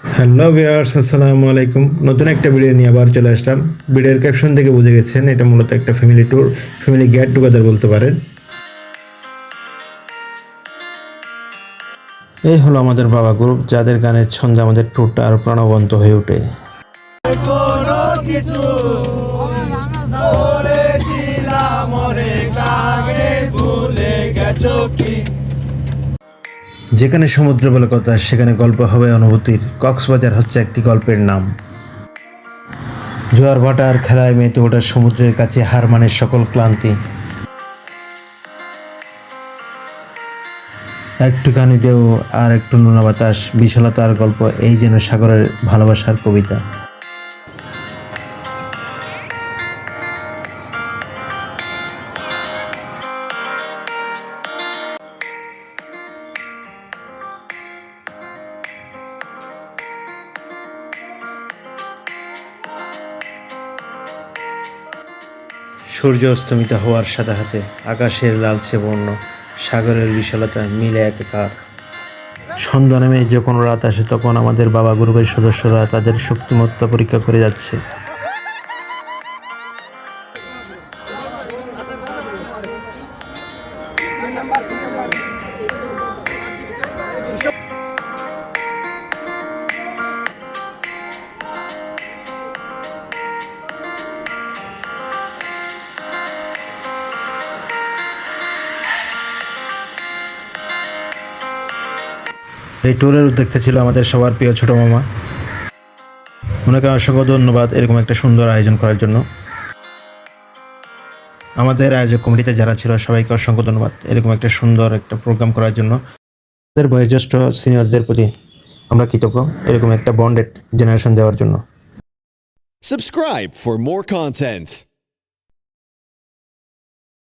Hello viewers, আসসালামু আলাইকুম। নতুন একটা ভিডিও নিয়ে আবার চলে আসলাম। ভিডিওর ক্যাপশন থেকে বুঝে গেছেন এটা মূলত একটা family tour, family get together বলতে পারেন। এই হলো আমাদের বাবা গ্রুপ, যাদের গানের ছন্দে আমাদের ট্যুরটা আরো প্রাণবন্ত হয়ে ওঠে। যেখানে সমুদ্র বলে কথা, সেখানে গল্প হবে অনুভূতির। কক্সবাজার হচ্ছে একটি গল্পের নাম। জোয়ার ভাটার খেলায় মেতে ওঠার সমুদ্রের কাছে হার মানে সকল ক্লান্তি। একটুখানি ঢেউ আর একটু নোনা বাতাস, বিশালতার গল্প, এই যেন সাগরের ভালোবাসার কবিতা। সূর্য অস্তমিত হওয়ার সাথে সাথে আকাশের লালচে বর্ণ, সাগরের বিশালতা মিলে একাকার। সন্ধ্যা নেমে যখন রাত আসে, তখন আমাদের বাবা গ্রুপের সদস্যরা তাদের শক্তিমত্তা পরীক্ষা করে যাচ্ছে। এই ট্যুরের উদ্যোক্তা ছিল আমাদের সবার প্রিয় ছোট মামা। ওনাকে অসংখ্য ধন্যবাদ এরকম একটা সুন্দর আয়োজন করার জন্য। আমাদের আয়োজক কমিটিতে যারা ছিল সবাইকে অসংখ্য ধন্যবাদ এরকম একটা সুন্দর একটা প্রোগ্রাম করার জন্য। আমাদের বয়োজ্যেষ্ঠ সিনিয়রদের প্রতি আমরা কৃতজ্ঞ এরকম একটা বন্ডেড জেনারেশন দেওয়ার জন্য। Subscribe for more content.